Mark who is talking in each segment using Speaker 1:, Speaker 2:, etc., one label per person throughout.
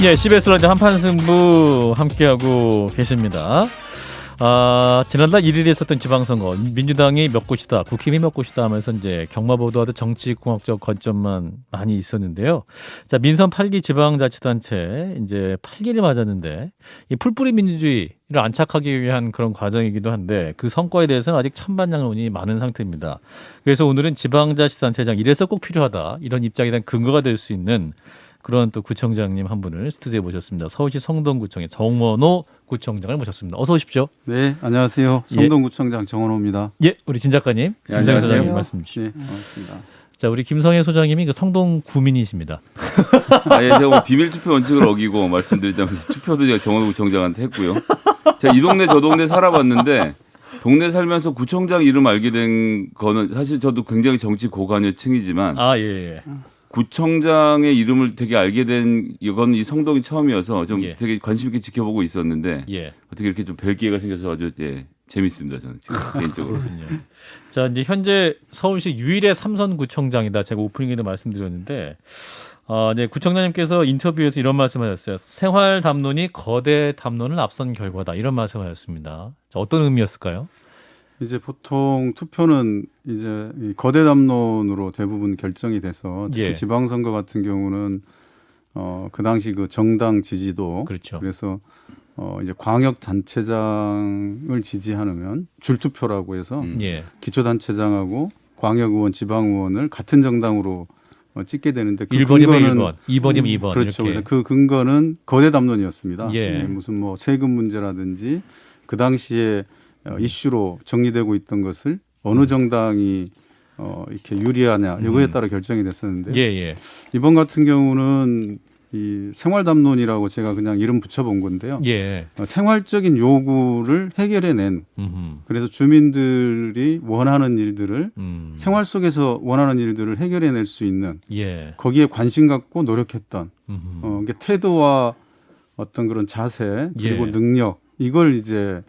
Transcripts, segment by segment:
Speaker 1: 예, CBS 라디오 한판 승부 함께하고 계십니다. 지난달 1일에 있었던 지방선거, 민주당이 몇 곳이다, 국힘이 몇 곳이다 하면서 이제 경마보도하듯 정치공학적 관점만 많이 있었는데요. 자, 민선 8기 지방자치단체 이제 8기를 맞았는데 이 풀뿌리 민주주의를 안착하기 위한 그런 과정이기도 한데 그 성과에 대해서는 아직 찬반양론이 많은 상태입니다. 그래서 오늘은 지방자치단체장 이래서 꼭 필요하다 이런 입장에 대한 근거가 될 수 있는 그런 또 구청장님 한 분을 스튜디오에 모셨습니다. 서울시 성동구청의 정원호 구청장을 모셨습니다. 어서 오십시오.
Speaker 2: 네, 안녕하세요. 성동구청장 정원호입니다.
Speaker 1: 예, 우리 진 작가님,
Speaker 2: 네,
Speaker 1: 김성애
Speaker 2: 안녕하세요.
Speaker 1: 소장님 말씀 주시죠.
Speaker 2: 네, 반갑습니다.
Speaker 1: 자, 우리 김성애 소장님이 그 성동 구민이십니다.
Speaker 3: 예, 제가 뭐 비밀 투표 원칙을 어기고 말씀드리자면 투표도 제가 정원호 구청장한테 했고요. 제가 이 동네 저 동네 살아봤는데 동네 살면서 구청장 이름 알게 된 거는 사실 저도 굉장히 정치 고관여층이지만
Speaker 1: 예.
Speaker 3: 구청장의 이름을 되게 알게 된 이건 이 성동이 처음이어서 좀
Speaker 1: 예.
Speaker 3: 되게 관심 있게 지켜보고 있었는데
Speaker 1: 예.
Speaker 3: 어떻게 이렇게 좀 뵐 기회가 생겨서 아주 재밌습니다. 저는 지금 개인적으로.
Speaker 1: 자, 이제 현재 서울시 유일의 3선 구청장이다. 제가 오프닝에도 말씀드렸는데 이제 구청장님께서 인터뷰에서 이런 말씀하셨어요. 생활 담론이 거대 담론을 앞선 결과다. 이런 말씀하셨습니다. 자, 어떤 의미였을까요?
Speaker 2: 이제 보통 투표는 이제 이 거대 담론으로 대부분 결정이 돼서 특히
Speaker 1: 예.
Speaker 2: 지방선거 같은 경우는 그 당시 그 정당 지지도
Speaker 1: 그렇죠.
Speaker 2: 그래서 이제 광역 단체장을 지지하면 줄투표라고 해서
Speaker 1: 예.
Speaker 2: 기초단체장하고 광역의원, 지방의원을 같은 정당으로 찍게 되는데 그
Speaker 1: 1번이면 1번, 2번이면 2번
Speaker 2: 그렇죠.
Speaker 1: 이렇게.
Speaker 2: 그래서 그 근거는 거대 담론이었습니다.
Speaker 1: 예.
Speaker 2: 무슨 뭐 세금 문제라든지 그 당시에 이슈로 정리되고 있던 것을 어느 정당이 이렇게 유리하냐 이거에 따라 결정이 됐었는데
Speaker 1: 예.
Speaker 2: 이번 같은 경우는 이 생활 담론이라고 제가 그냥 이름 붙여본 건데요.
Speaker 1: 예.
Speaker 2: 생활적인 요구를 해결해낸 그래서 주민들이 원하는 일들을 생활 속에서 원하는 일들을 해결해낼 수 있는
Speaker 1: 예.
Speaker 2: 거기에 관심 갖고 노력했던 이게 태도와 어떤 그런 자세 그리고
Speaker 1: 예.
Speaker 2: 능력 이걸 이제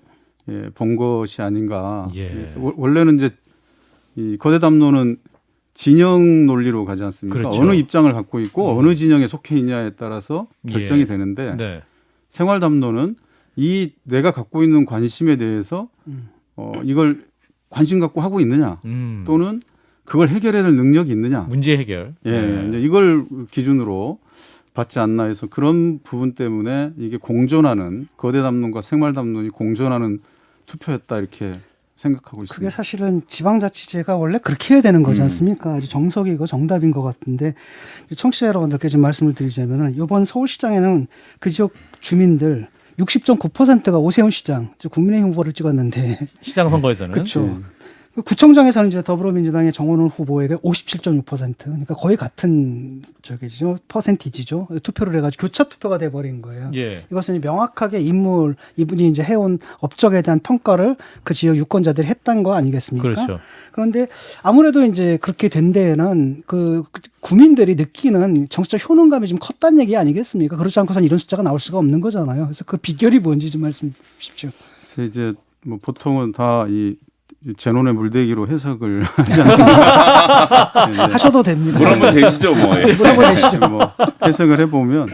Speaker 2: 본 것이 아닌가.
Speaker 1: 예.
Speaker 2: 그래서 원래는 이제 이 거대 담론은 진영 논리로 가지 않습니까?
Speaker 1: 그렇죠.
Speaker 2: 어느 입장을 갖고 있고 어느 진영에 속해 있냐에 따라서 결정이
Speaker 1: 예.
Speaker 2: 되는데
Speaker 1: 네.
Speaker 2: 생활 담론은 이 내가 갖고 있는 관심에 대해서 이걸 관심 갖고 하고 있느냐 또는 그걸 해결해낼 능력이 있느냐.
Speaker 1: 문제 해결.
Speaker 2: 이제 이걸 기준으로 받지 않나 해서 그런 부분 때문에 이게 공존하는 거대 담론과 생활 담론이 공존하는 투표였다 이렇게 생각하고 있습니다.
Speaker 4: 그게 사실은 지방자치제가 원래 그렇게 해야 되는 거지 않습니까? 아주 정석이고 정답인 것 같은데 청취자 여러분들께 좀 말씀을 드리자면은 이번 서울시장에는 그 지역 주민들 60.9%가 오세훈 시장, 즉 국민의힘 후보를 찍었는데
Speaker 1: 시장 선거에서는
Speaker 4: 그렇죠. 그 구청장에서는 이제 더불어민주당의 정원훈 후보에게 57.6% 그러니까 거의 같은 저기죠 퍼센티지죠 투표를 해가지고 교차 투표가 돼버린 거예요.
Speaker 1: 예.
Speaker 4: 이것은 명확하게 이분이 이제 해온 업적에 대한 평가를 그 지역 유권자들이 했던 거 아니겠습니까?
Speaker 1: 그렇죠.
Speaker 4: 그런데 아무래도 이제 그렇게 된 데에는 그 구민들이 느끼는 정치적 효능감이 좀 컸다는 얘기 아니겠습니까? 그렇지 않고선 이런 숫자가 나올 수가 없는 거잖아요. 그래서 그 비결이 뭔지 좀 말씀해 주십시오.
Speaker 2: 그래서 이제 뭐 보통은 다 이 제논의 물대기로 해석을 하지 않습니까? 네,
Speaker 4: 하셔도 됩니다.
Speaker 3: 물 한번 대시죠, 뭐.
Speaker 4: 물 한번 내시죠.
Speaker 2: 뭐 해석을 해보면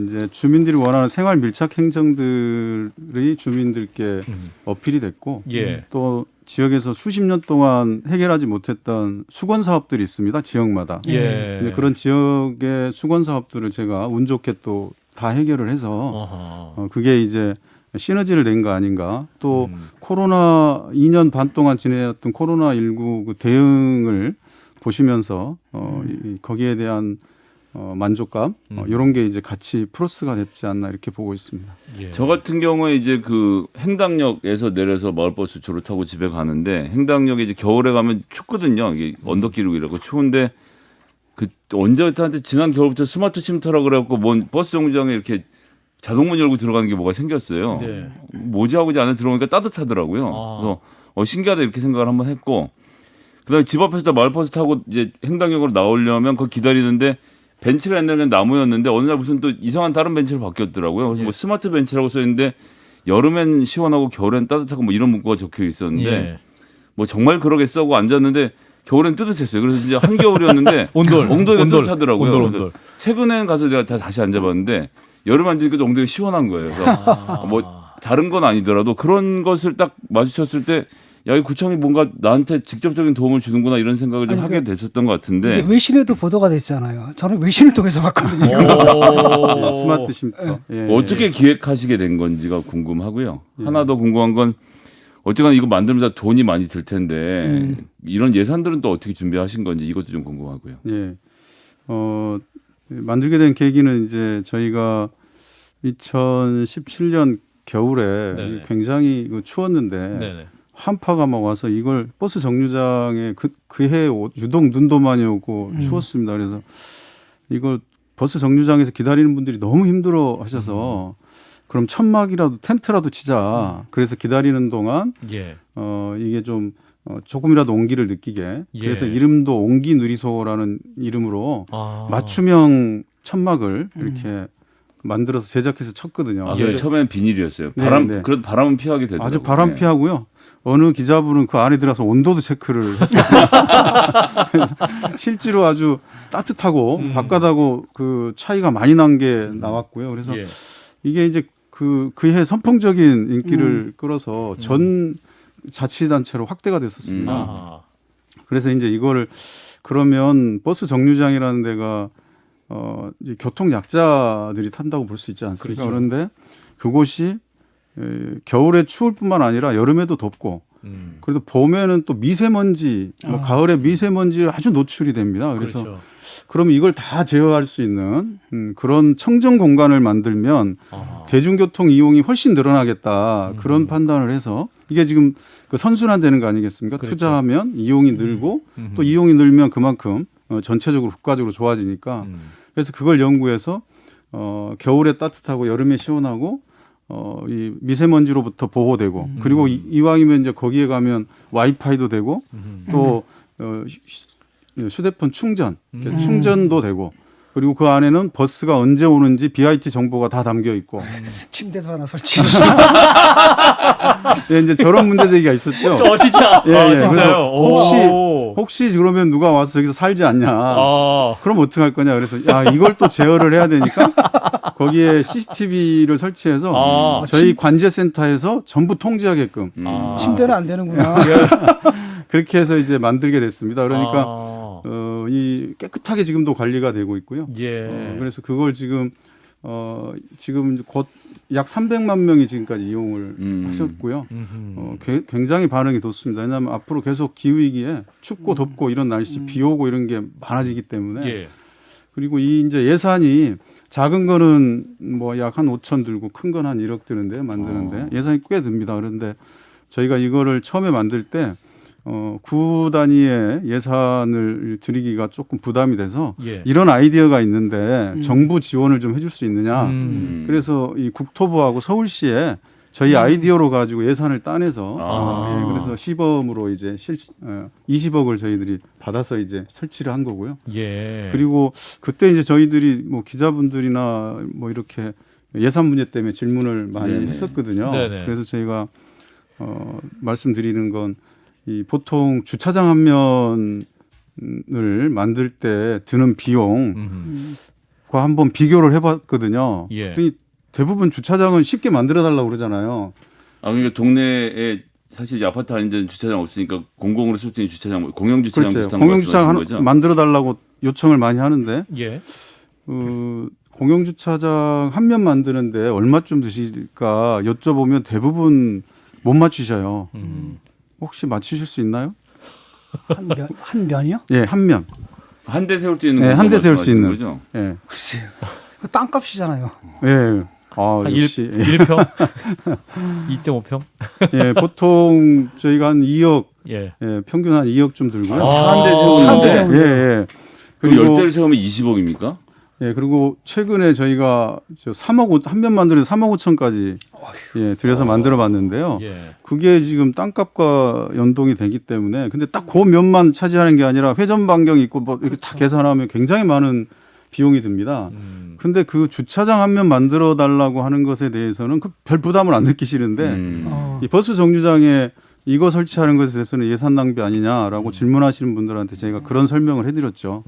Speaker 2: 이제 주민들이 원하는 생활 밀착 행정들이 주민들께 어필이 됐고
Speaker 1: 예.
Speaker 2: 또 지역에서 수십 년 동안 해결하지 못했던 수건 사업들이 있습니다. 지역마다.
Speaker 1: 예.
Speaker 2: 근데 그런 지역의 수건 사업들을 제가 운 좋게 또 다 해결을 해서 그게 이제 시너지를 낸 거 아닌가. 또 코로나 2년 반 동안 지내왔던 코로나19 그 대응을 보시면서 거기에 대한 만족감 이런 게 이제 같이 플러스가 됐지 않나 이렇게 보고 있습니다.
Speaker 1: 예.
Speaker 3: 저 같은 경우에 이제 그 행당역에서 내려서 마을버스 주로 타고 집에 가는데 행당역에 이제 겨울에 가면 춥거든요. 이게 언덕길이라고 추운데 그 언제부터 지난 겨울부터 스마트 쉼터라 그래갖고 뭔 버스 정류장에 이렇게 자동문 열고 들어가는 게 뭐가 생겼어요.
Speaker 1: 네.
Speaker 3: 뭐지 하고 이제 안에 들어오니까 따뜻하더라고요. 그래서 신기하다 이렇게 생각을 한번 했고 그다음에 집 앞에서 마을버스 타고 이제 행당역으로 나오려면 그거 기다리는데 벤치가 옛날에는 나무였는데 어느 날 무슨 또 이상한 다른 벤치로 바뀌었더라고요. 그래서 뭐 스마트 벤치라고 써 있는데 여름엔 시원하고 겨울엔 따뜻하고 뭐 이런 문구가 적혀 있었는데 뭐 정말 그러겠어 하고 앉았는데 겨울엔 뜨뜻했어요. 그래서 진짜 한겨울이었는데
Speaker 1: 온돌,
Speaker 3: 엉덩이가
Speaker 1: 온돌,
Speaker 3: 뜨뜻하더라고요.
Speaker 1: 온돌,
Speaker 3: 그래서
Speaker 1: 온돌.
Speaker 3: 최근에는 가서 내가 다시 앉아봤는데 여름 앉으니까 엉덩이가 시원한 거예요. 그래서 뭐 다른 건 아니더라도 그런 것을 딱 마주쳤을 때 야, 이 구청이 뭔가 나한테 직접적인 도움을 주는구나 이런 생각을 좀
Speaker 4: 아니,
Speaker 3: 하게 됐었던 것 같은데.
Speaker 4: 이게 외신에도 보도가 됐잖아요. 저는 외신을 통해서 봤거든요.
Speaker 2: 예, 스마트 쉼터. 예,
Speaker 3: 어떻게 기획하시게 된 건지가 궁금하고요.
Speaker 2: 예.
Speaker 3: 하나 더 궁금한 건 어쨌거나 이거 만들면서 돈이 많이 들 텐데 이런 예산들은 또 어떻게 준비하신 건지 이것도 좀 궁금하고요.
Speaker 2: 예. 만들게 된 계기는 이제 저희가 2017년 겨울에
Speaker 1: 네네.
Speaker 2: 굉장히 추웠는데
Speaker 1: 네네.
Speaker 2: 한파가 막 와서 이걸 버스 정류장에 그해 유독 눈도 많이 오고 추웠습니다. 그래서 이걸 버스 정류장에서 기다리는 분들이 너무 힘들어 하셔서 그럼 천막이라도 텐트라도 치자. 그래서 기다리는 동안
Speaker 1: 예.
Speaker 2: 이게 좀 조금이라도 온기를 느끼게.
Speaker 1: 예.
Speaker 2: 그래서 이름도 온기 누리소라는 이름으로
Speaker 1: 아.
Speaker 2: 맞춤형 천막을 이렇게 만들어서 제작해서 쳤거든요.
Speaker 3: 아,
Speaker 1: 예.
Speaker 3: 처음엔 비닐이었어요.
Speaker 2: 네,
Speaker 3: 바람
Speaker 2: 네.
Speaker 3: 그래도 바람은 피하게 되더라고요.
Speaker 2: 아주 바람
Speaker 3: 네.
Speaker 2: 피하고요. 어느 기자분은 그 안에 들어가서 온도도 체크를 했어요. 그래서 실제로 아주 따뜻하고 바깥하고 그 차이가 많이 난 게 나왔고요. 그래서
Speaker 1: 예.
Speaker 2: 이게 이제 그해 선풍적인 인기를 끌어서 전 자치단체로 확대가 됐었습니다.
Speaker 1: 아.
Speaker 2: 그래서 이제 이거를 그러면 버스 정류장이라는 데가 이 교통 약자들이 탄다고 볼 수 있지 않습니까?
Speaker 1: 그렇죠.
Speaker 2: 그런데 그곳이 겨울에 추울 뿐만 아니라 여름에도 덥고 그래도 봄에는 또 미세먼지, 뭐 가을에 미세먼지에 아주 노출이 됩니다. 그래서
Speaker 1: 그렇죠.
Speaker 2: 그러면 이걸 다 제어할 수 있는 그런 청정 공간을 만들면
Speaker 1: 아.
Speaker 2: 대중교통 이용이 훨씬 늘어나겠다. 그런 판단을 해서 이게 지금 그 선순환되는 거 아니겠습니까?
Speaker 1: 그렇죠.
Speaker 2: 투자하면 이용이 늘고 또 이용이 늘면 그만큼 전체적으로 국가적으로 좋아지니까 그래서 그걸 연구해서 겨울에 따뜻하고 여름에 시원하고 이 미세먼지로부터 보호되고 그리고 이왕이면 이제 거기에 가면 와이파이도 되고 또 휴대폰 충전도 되고 그리고 그 안에는 버스가 언제 오는지 BIT 정보가 다 담겨 있고
Speaker 4: 침대도 하나 설치해
Speaker 2: 예, 이제 저런 문제 제기가 있었죠.
Speaker 1: 진짜.
Speaker 2: 예,
Speaker 1: 아,
Speaker 2: 예.
Speaker 1: 진짜요.
Speaker 2: 그래서
Speaker 1: 오.
Speaker 2: 혹시 그러면 누가 와서 저기서 살지 않냐.
Speaker 1: 아.
Speaker 2: 그럼 어떡할 거냐. 그래서 야, 이걸 또 제어를 해야 되니까 거기에 CCTV를 설치해서
Speaker 1: 아,
Speaker 2: 저희 관제센터에서 전부 통제하게끔
Speaker 1: 아.
Speaker 4: 침대는 안 되는구나.
Speaker 2: 그렇게 해서 이제 만들게 됐습니다. 그러니까
Speaker 1: 아.
Speaker 2: 이 깨끗하게 지금도 관리가 되고 있고요.
Speaker 1: 예.
Speaker 2: 그래서 그걸 지금 곧 약 300만 명이 지금까지 이용을 하셨고요. 굉장히 반응이 좋습니다. 왜냐하면 앞으로 계속 기후위기에 춥고 덥고 이런 날씨, 비 오고 이런 게 많아지기 때문에
Speaker 1: 예.
Speaker 2: 그리고 이 이제 예산이 작은 거는 뭐 약 한 5천 들고 큰 건 한 1억 드는데 만드는데 예산이 꽤 듭니다. 그런데 저희가 이거를 처음에 만들 때 구 단위의 예산을 드리기가 조금 부담이 돼서
Speaker 1: 예.
Speaker 2: 이런 아이디어가 있는데 정부 지원을 좀 해줄 수 있느냐. 그래서 이 국토부하고 서울시에 저희 아이디어로 가지고 예산을 따내서 예, 그래서 시범으로 이제 20억을 저희들이 받아서 이제 설치를 한 거고요.
Speaker 1: 예.
Speaker 2: 그리고 그때 이제 저희들이 뭐 기자분들이나 뭐 이렇게 예산 문제 때문에 질문을 많이
Speaker 3: 네네.
Speaker 2: 했었거든요.
Speaker 1: 네네.
Speaker 2: 그래서 저희가 말씀드리는 건 이 보통 주차장 한 면을 만들 때 드는 비용과 한번 비교를 해봤거든요.
Speaker 1: 예.
Speaker 2: 그랬더니 대부분 주차장은 쉽게 만들어달라고 그러잖아요.
Speaker 3: 아, 그러니까 동네에 사실 이 아파트 아닌 데는 주차장 없으니까 공공으로 쓸 수 있는 주차장, 공영 주차장
Speaker 2: 그렇죠.
Speaker 3: 비슷한
Speaker 2: 공영
Speaker 3: 거
Speaker 2: 주차장
Speaker 3: 말씀하시는 거죠?
Speaker 2: 만들어달라고 요청을 많이 하는데
Speaker 1: 예.
Speaker 2: 공영 주차장 한 면 만드는데 얼마쯤 드실까 여쭤보면 대부분 못 맞추셔요. 혹시 맞추실 수 있나요?
Speaker 4: 한 면이요?
Speaker 2: 예, 한 면.
Speaker 3: 한 대 세울 수 있는
Speaker 2: 네,
Speaker 3: 거
Speaker 2: 한대 세울 수 있는.
Speaker 3: 거죠?
Speaker 2: 예.
Speaker 4: 글쎄요. 그 땅값이잖아요.
Speaker 2: 예. 아,
Speaker 1: 한
Speaker 2: 역시.
Speaker 1: 1평? 2.5평?
Speaker 2: 예, 보통 저희가 한 2억,
Speaker 1: 예.
Speaker 2: 예, 평균 한 2억 좀 들고요.
Speaker 3: 차 한 대
Speaker 4: 차 한 대
Speaker 3: 세우는데
Speaker 4: 세우는데.
Speaker 2: 예, 예.
Speaker 3: 그럼
Speaker 2: 그리고
Speaker 3: 10대를 세우면 20억입니까?
Speaker 2: 예, 그리고 최근에 저희가 한 면 만드는 3억 5천까지 예, 들여서 만들어 봤는데요.
Speaker 1: 예.
Speaker 2: 그게 지금 땅값과 연동이 되기 때문에 근데 딱 그 면만 차지하는 게 아니라 회전 반경이 있고 뭐 이렇게 다 계산하면 굉장히 많은 비용이 듭니다. 근데 그 주차장 한 면 만들어 달라고 하는 것에 대해서는 별 부담을 안 느끼시는데 이 버스 정류장에 이거 설치하는 것에 대해서는 예산 낭비 아니냐라고 질문하시는 분들한테 저희가 그런 설명을 해드렸죠.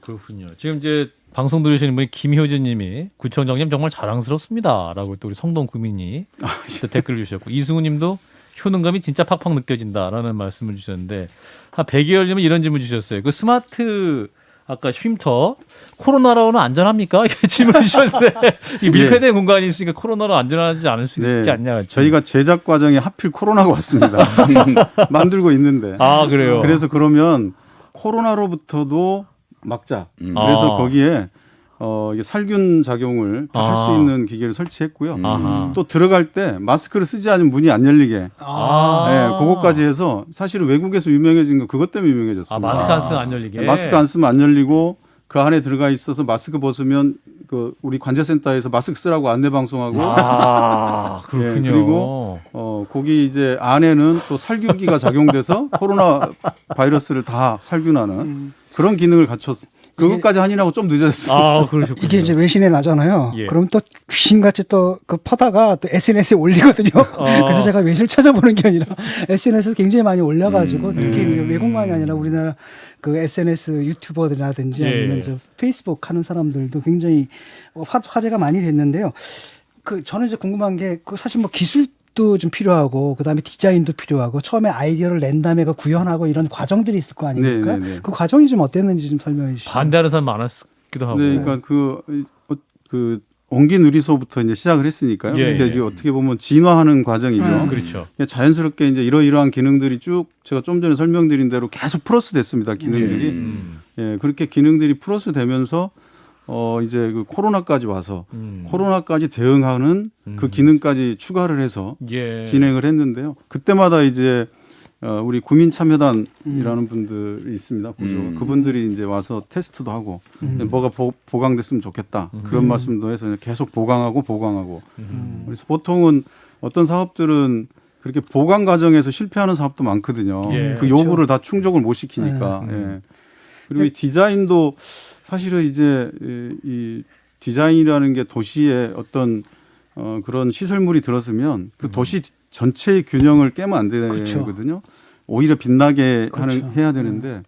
Speaker 1: 그렇군요. 지금 이제 방송 들으시는 분이 김효진님이 구청장님 정말 자랑스럽습니다라고 또 우리 성동 구민이 또 댓글 주셨고 이승우님도 효능감이 진짜 팍팍 느껴진다라는 말씀을 주셨는데 한 100여일님은 이런 질문 주셨어요. 그 스마트 아까 쉼터 코로나로는 안전합니까? 이렇게 질문 주셨는데 이 밀폐된 공간이 있으니까 코로나로 안전하지 않을 수 있지 않냐.
Speaker 2: 저희가 제작 과정에 하필 코로나가 왔습니다. 만들고 있는데.
Speaker 1: 아 그래요.
Speaker 2: 그래서 그러면 코로나로부터도 막자. 그래서 거기에 이게 살균 작용을 할 수 있는 기계를 설치했고요. 또 들어갈 때 마스크를 쓰지 않으면 문이 안 열리게. 네, 그것까지 해서 사실은 외국에서 유명해진 거 그것 때문에 유명해졌어요.
Speaker 1: 마스크 안 쓰면 안 열리게.
Speaker 2: 마스크 안 쓰면 안 열리고 그 안에 들어가 있어서 마스크 벗으면 그 우리 관제센터에서 마스크 쓰라고 안내 방송하고.
Speaker 1: 그렇군요.
Speaker 2: 네, 그리고 거기 이제 안에는 또 살균기가 작용돼서 코로나 바이러스를 다 살균하는 그런 기능을 갖췄. 그것까지 하느라고 좀 늦어졌어요.
Speaker 1: 그러셨군요.
Speaker 4: 이게 이제 외신에 나잖아요.
Speaker 1: 예.
Speaker 4: 그럼 또 귀신같이 또 그 퍼다가 또 SNS에 올리거든요. 그래서 제가 외신을 찾아보는 게 아니라 SNS에서 굉장히 많이 올려가지고 특히 이제 외국만이 아니라 우리나라 그 SNS 유튜버들이라든지 아니면 저 페이스북 하는 사람들도 굉장히 화제가 많이 됐는데요. 그 저는 이제 궁금한 게 그 사실 뭐 기술도 좀 필요하고 그다음에 디자인도 필요하고 처음에 아이디어를 낸 다음에 그 구현하고 이런 과정들이 있을 거 아닙니까? 그 과정이 좀 어땠는지 좀 설명해 주시죠.
Speaker 1: 반대하는 사람 많았기도 하고.
Speaker 2: 네, 그러니까 그 옹기 누리소부터 이제 시작을 했으니까요. 근데 이게 어떻게 보면 진화하는 과정이죠.
Speaker 1: 그렇죠.
Speaker 2: 자연스럽게 이제 이러이러한 기능들이 쭉 제가 좀 전에 설명드린 대로 계속 플러스 됐습니다. 기능들이. 예, 그렇게 기능들이 플러스 되면서 이제 그 코로나까지 와서 코로나까지 대응하는 그 기능까지 추가를 해서 진행을 했는데요. 그때마다 이제 우리 구민참여단이라는 분들이 있습니다. 구조가. 그분들이 이제 와서 테스트도 하고 뭐가 보강됐으면 좋겠다. 그런 말씀도 해서 계속 보강하고. 그래서 보통은 어떤 사업들은 그렇게 보강 과정에서 실패하는 사업도 많거든요. 그 요구를 다 충족을 못 시키니까. 그리고 이 디자인도 사실은 이제 이 디자인이라는 게 도시에 어떤 그런 시설물이 들어서면 그 도시 전체의 균형을 깨면 안 되거든요. 오히려 빛나게 해야 되는데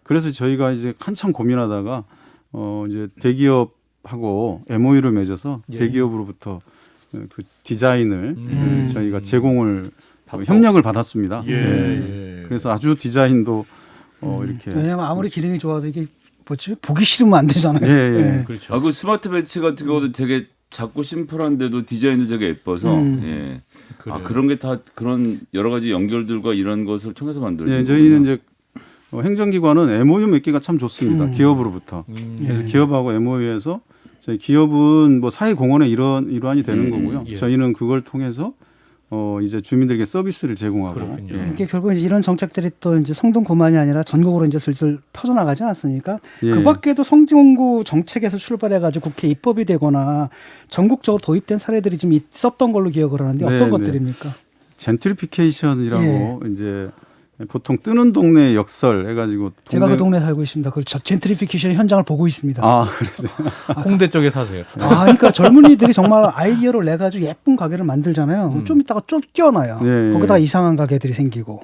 Speaker 2: 그래서 저희가 이제 한참 고민하다가 이제 대기업하고 MOU를 맺어서 대기업으로부터 그 디자인을 저희가 제공을 협력을 받았습니다. 그래서 아주 디자인도 이렇게
Speaker 4: 왜냐하면 아무리 기능이 좋아도 이게 뭐지 보기 싫으면 안 되잖아요.
Speaker 1: 그렇죠.
Speaker 3: 그 스마트 벤치 같은 경우도 되게 작고 심플한데도 디자인도 되게 예뻐서 그런 게 다 그런 여러 가지 연결들과 이런 것을 통해서 만들어진 거예요.
Speaker 2: 저희는 이제 행정기관은 MOU 맺기가 참 좋습니다. 기업으로부터. 그래서 기업하고 MOU에서 저희 기업은 뭐 사회공헌의 일환이 되는 거고요. 저희는 그걸 통해서 이제 주민들에게 서비스를 제공하고.
Speaker 4: 이게 결국 이제 이런 정책들이 또 이제 성동구만이 아니라 전국으로 이제 슬슬 퍼져나가지 않습니까? 그 밖에도 성동구 정책에서 출발해가지고 국회 입법이 되거나 전국적으로 도입된 사례들이 좀 있었던 걸로 기억을 하는데 어떤 것들입니까?
Speaker 2: 젠트리피케이션이라고 이제 보통 뜨는 동네 역설 해가지고
Speaker 4: 제가 그 동네 살고 있습니다. 그 젠트리피케이션 현장을 보고 있습니다.
Speaker 2: 그래서
Speaker 1: 홍대 쪽에 사세요.
Speaker 4: 그러니까 젊은이들이 정말 아이디어를 내 가지고 예쁜 가게를 만들잖아요. 좀 이따가 쫓겨나요. 거기다가 이상한 가게들이 생기고.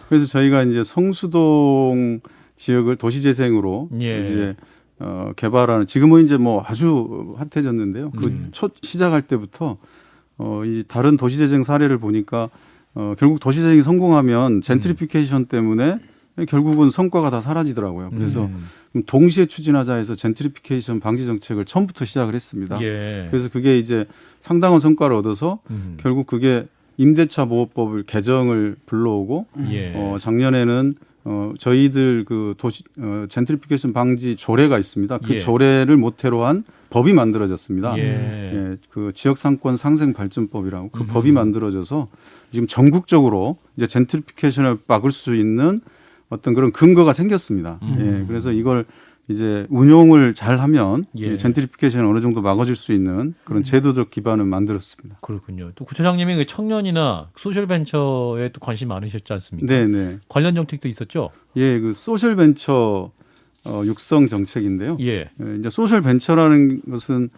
Speaker 2: 그래서 저희가 이제 성수동 지역을 도시재생으로 이제 개발하는 지금은 이제 뭐 아주 핫해졌는데요. 그 첫 시작할 때부터 이 다른 도시재생 사례를 보니까. 결국 도시재생이 성공하면 젠트리피케이션 때문에 결국은 성과가 다 사라지더라고요. 그래서 동시에 추진하자 해서 젠트리피케이션 방지 정책을 처음부터 시작을 했습니다. 그래서 그게 이제 상당한 성과를 얻어서 결국 그게 임대차 보호법을 개정을 불러오고 작년에는 저희들 그 도시 젠트리피케이션 방지 조례가 있습니다. 그 조례를 모태로 한 법이 만들어졌습니다. 그 지역 상권 상생 발전법이라고 그 법이 만들어져서 지금 전국적으로 이제 젠트리피케이션을 막을 수 있는 어떤 그런 근거가 생겼습니다. 그래서 이걸 이제 운용을 잘하면 젠트리피케이션을 어느 정도 막아줄 수 있는 그런 제도적 기반을 만들었습니다.
Speaker 1: 그렇군요. 또 구청장님이 그 청년이나 소셜 벤처에 또 관심 많으셨지 않습니까?
Speaker 2: 네네.
Speaker 1: 관련 정책도 있었죠?
Speaker 2: 그 소셜 벤처 육성 정책인데요. 이제 소셜 벤처라는 것은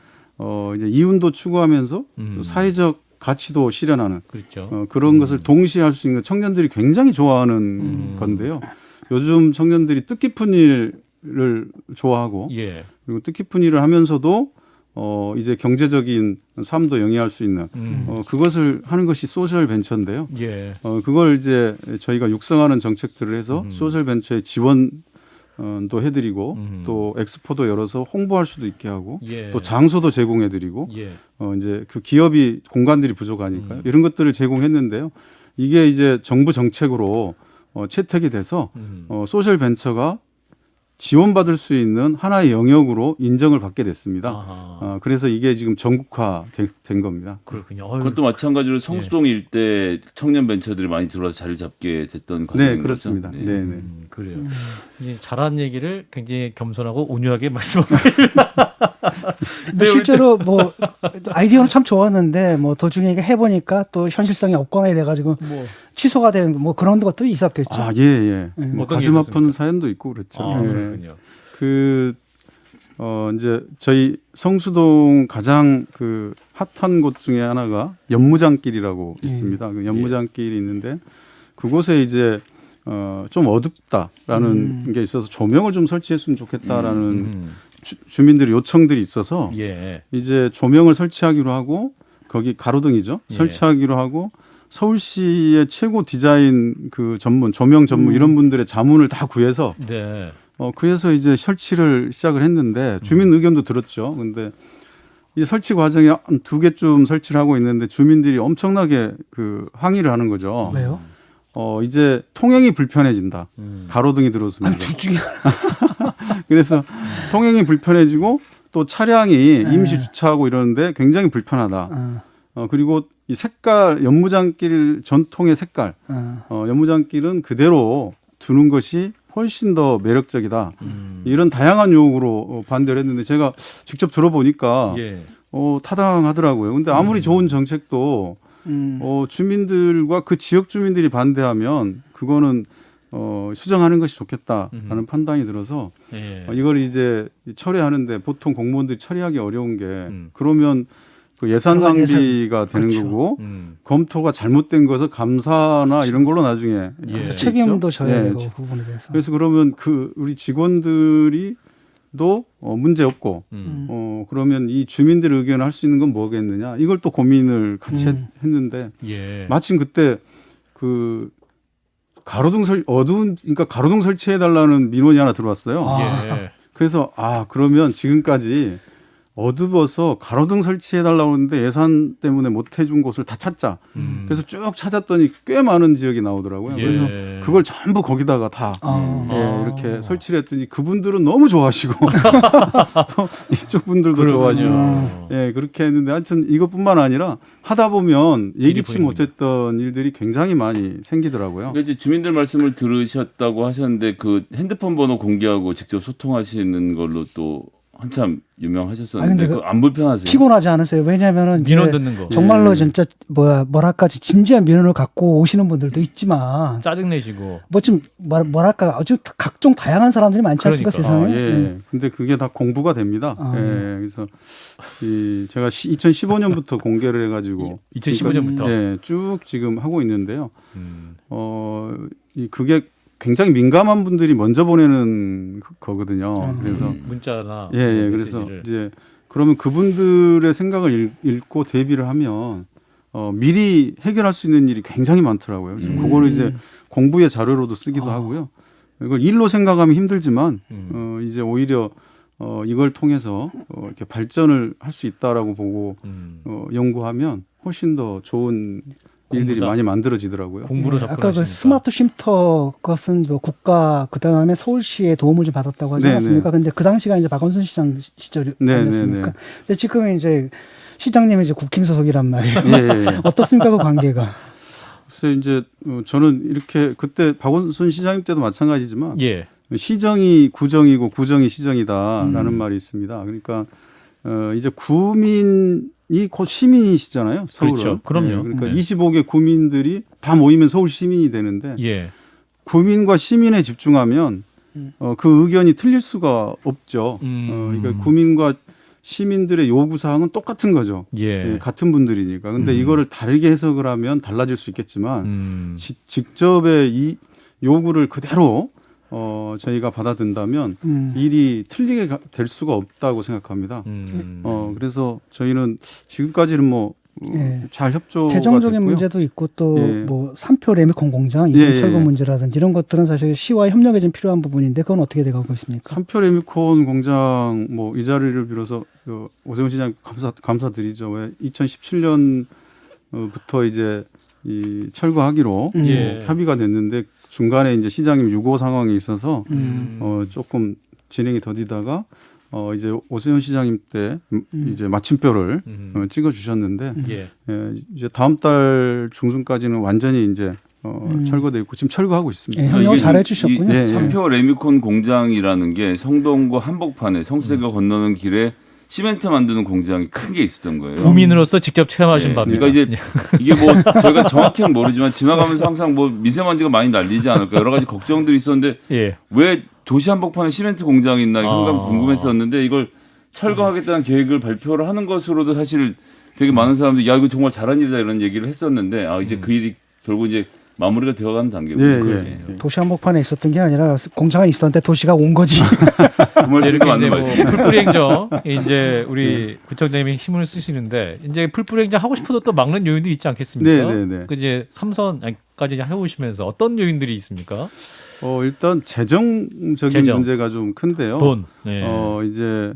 Speaker 2: 이제 이윤도 추구하면서 사회적 가치도 실현하는
Speaker 1: 그렇죠.
Speaker 2: 그런 것을 동시에 할 수 있는 청년들이 굉장히 좋아하는 건데요. 요즘 청년들이 뜻깊은 일을 좋아하고
Speaker 1: 예.
Speaker 2: 그리고 뜻깊은 일을 하면서도 이제 경제적인 삶도 영위할 수 있는 그것을 하는 것이 소셜 벤처인데요.
Speaker 1: 예.
Speaker 2: 그걸 이제 저희가 육성하는 정책들을 해서 소셜 벤처에 지원도 해드리고 또 엑스포도 열어서 홍보할 수도 있게 하고
Speaker 1: 예.
Speaker 2: 또 장소도 제공해드리고
Speaker 1: 예.
Speaker 2: 이제 그 기업이 공간들이 부족하니까요. 이런 것들을 제공했는데요. 이게 이제 정부 정책으로 채택이 돼서 소셜 벤처가 지원받을 수 있는 하나의 영역으로 인정을 받게 됐습니다.
Speaker 1: 아하.
Speaker 2: 그래서 이게 지금 전국화된 겁니다.
Speaker 1: 그렇군요.
Speaker 3: 그것도 마찬가지로 성수동 일대 청년 벤처들이 많이 들어와서 자리 잡게 됐던 과정인
Speaker 2: 네, 그렇습니다.
Speaker 3: 거죠?
Speaker 2: 네, 네.
Speaker 1: 그래요. 이제 잘한 얘기를 굉장히 겸손하고 온유하게 말씀하고 계십니다.
Speaker 4: 근데 실제로 뭐 아이디어는 참 좋았는데 뭐 도중에 이게 해보니까 또 현실성이 없거나 이래가지고
Speaker 1: 뭐
Speaker 4: 취소가 된 뭐 그런 것들이 있었겠죠.
Speaker 2: 아, 예, 예. 뭐
Speaker 1: 어떤 게
Speaker 2: 가슴 아픈
Speaker 1: 있었습니까?
Speaker 2: 사연도 있고 그랬죠.
Speaker 1: 아,
Speaker 2: 예.
Speaker 1: 그렇군요.
Speaker 2: 이제 저희 성수동 가장 그 핫한 곳 중에 하나가 연무장길이라고 있습니다. 그 연무장길이 있는데 그곳에 이제 좀 어둡다라는 게 있어서 조명을 좀 설치했으면 좋겠다라는 주민들의 요청들이 있어서
Speaker 1: 예.
Speaker 2: 이제 조명을 설치하기로 하고 거기 가로등이죠.
Speaker 1: 예.
Speaker 2: 설치하기로 하고 서울시의 최고 디자인 그 전문 조명 전문 이런 분들의 자문을 다 구해서
Speaker 1: 네.
Speaker 2: 그래서 이제 설치를 시작을 했는데 주민 의견도 들었죠. 근데 이 설치 과정에 한 2개쯤 설치를 하고 있는데 주민들이 엄청나게 그 항의를 하는 거죠.
Speaker 4: 왜요?
Speaker 2: 이제 통행이 불편해진다. 가로등이 들어오면.
Speaker 4: 둘 중에
Speaker 2: 그래서 통행이 불편해지고 또 차량이 임시 주차하고 이러는데 굉장히 불편하다. 그리고 이 색깔 연무장길 전통의 색깔 연무장길은 그대로 두는 것이 훨씬 더 매력적이다. 이런 다양한 요구로 반대를 했는데 제가 직접 들어보니까
Speaker 1: 예.
Speaker 2: 타당하더라고요. 근데 아무리 좋은 정책도 주민들과 그 지역 주민들이 반대하면 그거는 수정하는 것이 좋겠다라는 판단이 들어서
Speaker 1: 예.
Speaker 2: 이걸 이제 처리하는데 보통 공무원들이 처리하기 어려운 게 그러면 그 예산 낭비가 되는
Speaker 4: 그렇죠.
Speaker 2: 거고 검토가 잘못된 것을 감사나 이런 걸로 나중에
Speaker 1: 예.
Speaker 2: 할수
Speaker 4: 책임도
Speaker 2: 있죠.
Speaker 4: 져야
Speaker 2: 예.
Speaker 4: 되고 그 부분에 대해서.
Speaker 2: 그래서 그러면 그 우리 직원들이 도 문제 없고 그러면 이 주민들의 의견을 할 수 있는 건 뭐겠느냐 이걸 또 고민을 같이 했는데
Speaker 1: 예.
Speaker 2: 마침 그때 그 가로등 그러니까 가로등 설치해 달라는 민원이 하나 들어왔어요.
Speaker 1: 예.
Speaker 2: 그래서 그러면 지금까지 어두워서 가로등 설치해 달라고 했는데 예산 때문에 못 해준 곳을 다 찾자. 그래서 쭉 찾았더니 꽤 많은 지역이 나오더라고요.
Speaker 1: 예.
Speaker 2: 그래서 그걸 전부 거기다가 다 이렇게 설치를 했더니 그분들은 너무 좋아하시고 또 이쪽 분들도
Speaker 1: 그렇군요.
Speaker 2: 좋아하시고 그렇게 했는데 하여튼 이것뿐만 아니라 하다 보면 예기치
Speaker 1: 보이는군요.
Speaker 2: 못했던 일들이 굉장히 많이 생기더라고요.
Speaker 3: 그러니까 이제 주민들 말씀을 들으셨다고 하셨는데 그 핸드폰 번호 공개하고 직접 소통하시는 걸로 또 한참 유명하셨었는데
Speaker 4: 근데
Speaker 3: 안 불편하세요?
Speaker 4: 피곤하지 않으세요? 왜냐하면은 이제
Speaker 1: 민원 듣는 거.
Speaker 4: 정말로 진짜 뭐랄까 진지한 민원을 갖고 오시는 분들도 있지만
Speaker 1: 짜증 내시고.
Speaker 4: 뭐 좀 뭐랄까 아주 각종 다양한 사람들이 많지 않습니까
Speaker 1: 그러니까.
Speaker 4: 세상에?
Speaker 2: 근데 그게 다 공부가 됩니다. 그래서 제가 2015년부터 공개를 해가지고
Speaker 1: 2015년부터
Speaker 2: 쭉 지금 하고 있는데요. 그게 굉장히 민감한 분들이 먼저 보내는 거거든요. 그래서
Speaker 1: 문자나
Speaker 2: 그래서 이제 그러면 그분들의 생각을 읽고 대비를 하면 미리 해결할 수 있는 일이 굉장히 많더라고요. 그래서 그거를 이제 공부의 자료로도 쓰기도 하고요. 이걸 일로 생각하면 힘들지만 이제 오히려 이걸 통해서 이렇게 발전을 할 수 있다라고 보고 연구하면 훨씬 더 좋은 일들이 많이 만들어지더라고요.
Speaker 1: 공부로
Speaker 4: 아까
Speaker 1: 접근하시니까.
Speaker 4: 그 스마트 쉼터 것은 뭐 국가 그다음에 서울시의 도움을 좀 받았다고 하지 않았습니까? 근데 그 당시가 이제 박원순 시장 시절이 아니었습니까? 근데 지금은 이제 시장님이 이제 국힘 소속이란 말이에요. 어떻습니까 그 관계가?
Speaker 2: 그래서 이제 저는 이렇게 그때 박원순 시장님 때도 마찬가지지만
Speaker 1: 예.
Speaker 2: 시정이 구정이고 구정이 시정이다라는 말이 있습니다. 그러니까 이제 구민이 곧 시민이시잖아요. 서울은.
Speaker 1: 그렇죠. 그럼요.
Speaker 2: 그러니까 25개 구민들이 다 모이면 서울 시민이 되는데
Speaker 1: 예.
Speaker 2: 구민과 시민에 집중하면 그 의견이 틀릴 수가 없죠. 그러니까 구민과 시민들의 요구 사항은 똑같은 거죠.
Speaker 1: 예.
Speaker 2: 예, 같은 분들이니까. 근데 이거를 다르게 해석을 하면 달라질 수 있겠지만 직접의 이 요구를 그대로 저희가 받아든다면 일이 틀리게 될 수가 없다고 생각합니다. 그래서 저희는 지금까지는 뭐 잘 협조가
Speaker 4: 재정적인
Speaker 2: 됐고요.
Speaker 4: 문제도 있고 또
Speaker 2: 예.
Speaker 4: 뭐 3표 레미콘 공장
Speaker 2: 예,
Speaker 4: 이중 철거
Speaker 2: 예.
Speaker 4: 문제라든지 이런 것들은 사실 시와 협력이 좀 필요한 부분인데 그건 어떻게 돼가고 있습니까?
Speaker 2: 삼표 레미콘 공장 뭐 이 자리를 빌어서 오세훈 시장 감사드리죠. 왜 2017년부터 이제 이 철거하기로
Speaker 1: 예.
Speaker 2: 협의가 됐는데 중간에 이제 시장님 유고 상황이 있어서 조금 진행이 더디다가 이제 오세훈 시장님 때 이제 마침표를 찍어 주셨는데
Speaker 1: 예.
Speaker 2: 이제 다음 달 중순까지는 완전히 이제 철거돼 있고 지금 철거하고 있습니다.
Speaker 4: 예, 협력을 잘 해주셨군요.
Speaker 2: 예, 예.
Speaker 3: 삼표 레미콘 공장이라는 게 성동구 한복판에 성수대교 건너는 길에 시멘트 만드는 공장이 큰 게 있었던 거예요.
Speaker 1: 구민으로서 직접 체험하신
Speaker 3: 예,
Speaker 1: 바입니다.
Speaker 3: 그러니까 이제 이게 뭐 저희가 정확히는 모르지만 지나가면서 항상 뭐 미세먼지가 많이 날리지 않을까 여러 가지 걱정들이 있었는데
Speaker 1: 예.
Speaker 3: 왜 도시 한복판에 시멘트 공장이 있나 항상
Speaker 1: 아.
Speaker 3: 궁금했었는데 이걸 철거하겠다는 계획을 발표를 하는 것으로도 사실 되게 많은 사람들이 야 이거 정말 잘한 일이다 이런 얘기를 했었는데 아 이제 그 일이 결국 이제 마무리가 되어가는 단계고요.
Speaker 2: 예,
Speaker 3: 예.
Speaker 4: 도시 한복판에 있었던 게 아니라 공장이 있었는데 도시가 온 거지.
Speaker 3: 그 말씀도
Speaker 1: 이렇게
Speaker 3: 맞는
Speaker 1: 이제 뭐
Speaker 3: 말씀.
Speaker 1: 풀뿌리 행정 이제 우리 구청장님이 힘을 쓰시는데 이제 풀뿌리 행정 하고 싶어도 또 막는 요인도 있지 않겠습니까?
Speaker 2: 네, 네, 네.
Speaker 1: 그 이제 삼선까지 해오시면서 어떤 요인들이 있습니까?
Speaker 2: 일단 재정적인
Speaker 1: 재정.
Speaker 2: 문제가 좀 큰데요.
Speaker 1: 돈. 예.
Speaker 2: 이제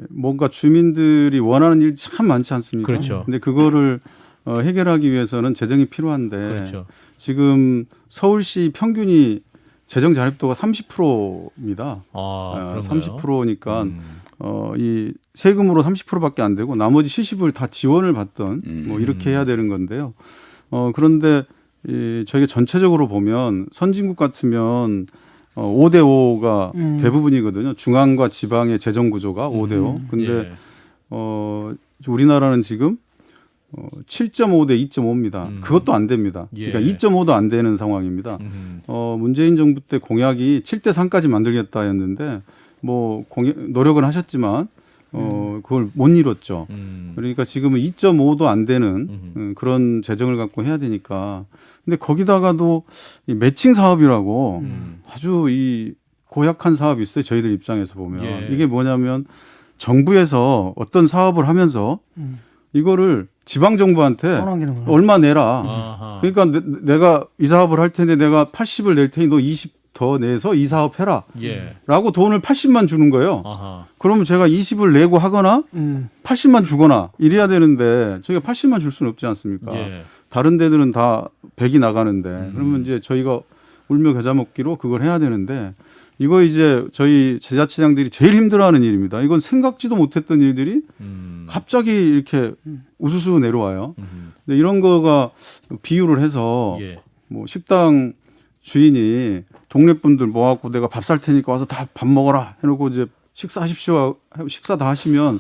Speaker 2: 뭔가 주민들이 원하는 일이 참 많지 않습니까?
Speaker 1: 그렇죠.
Speaker 2: 근데 그거를 해결하기 위해서는 재정이 필요한데
Speaker 1: 그렇죠.
Speaker 2: 지금 서울시 평균이 재정 잔입도가 30%입니다.
Speaker 1: 아, 그런가요?
Speaker 2: 30%니까 이 세금으로 30%밖에 안 되고 나머지 70을 다 지원을 받던 뭐 이렇게 해야 되는 건데요. 그런데 저희가 전체적으로 보면 선진국 같으면 5대 5가 대부분이거든요. 중앙과 지방의 재정 구조가 5대 5. 근데
Speaker 1: 예.
Speaker 2: 우리나라는 지금 7.5 대 2.5입니다. 그것도 안 됩니다.
Speaker 1: 예.
Speaker 2: 그러니까 2.5도 안 되는 상황입니다. 문재인 정부 때 공약이 7대 3까지 만들겠다였는데 뭐 노력은 하셨지만 그걸 못 이뤘죠. 그러니까 지금은 2.5도 안 되는 그런 재정을 갖고 해야 되니까. 근데 거기다가도 이 매칭 사업이라고 아주 이 고약한 사업이 있어요. 저희들 입장에서 보면.
Speaker 1: 예.
Speaker 2: 이게 뭐냐면 정부에서 어떤 사업을 하면서 이거를 지방 정부한테
Speaker 4: 떠넘기는구나.
Speaker 2: 얼마 내라.
Speaker 1: 아하.
Speaker 2: 그러니까 내가 이 사업을 할 텐데 내가 80을 낼 테니 너 20 더 내서 이 사업 해라.
Speaker 1: 예.
Speaker 2: 라고 돈을 80만 주는 거예요.
Speaker 1: 아하.
Speaker 2: 그러면 제가 20을 내고 하거나 80만 주거나 이래야 되는데 저희가 80만 줄 수는 없지 않습니까?
Speaker 1: 예.
Speaker 2: 다른 데들은 다 100이 나가는데 그러면 이제 저희가 울며 겨자 먹기로 그걸 해야 되는데 이거 이제 저희 지자체장들이 제일 힘들어하는 일입니다. 이건 생각지도 못했던 일들이 갑자기 이렇게 우수수 내려와요. 근데 이런 거가 비유를 해서
Speaker 1: 예.
Speaker 2: 뭐 식당 주인이 동네 분들 모아갖고 내가 밥 살 테니까 와서 다 밥 먹어라 해놓고 이제 식사하십시오. 식사 다 하시면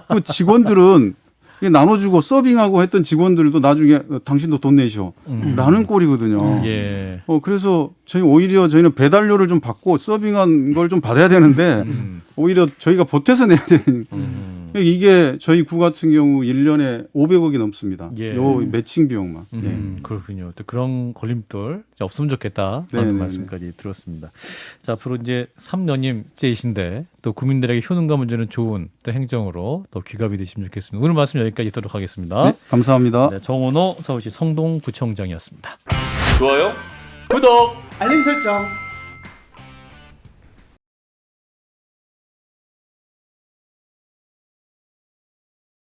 Speaker 2: 그 직원들은 이게 나눠주고 서빙하고 했던 직원들도 나중에 당신도 돈 내시오. 라는 꼴이거든요.
Speaker 1: 예.
Speaker 2: 그래서 오히려 저희는 배달료를 좀 받고 서빙한 걸 좀 받아야 되는데 오히려 저희가 보태서 내야 되는. 이게 저희 구 같은 경우 1년에 500억이 넘습니다.
Speaker 1: 예.
Speaker 2: 요 매칭 비용만. 예.
Speaker 1: 그렇군요. 또 그런 걸림돌 없으면 좋겠다라는
Speaker 2: 네네네.
Speaker 1: 말씀까지 들었습니다. 자, 앞으로 이제 3년임째이신데 또 국민들에게 효능과 문제는 좋은 또 행정으로 더 귀갑이 되시면 좋겠습니다. 오늘 말씀 여기까지 듣도록 하겠습니다.
Speaker 2: 네, 감사합니다.
Speaker 1: 네, 정원호 서울시 성동구청장이었습니다. 좋아요, 구독.
Speaker 4: 알림 설정.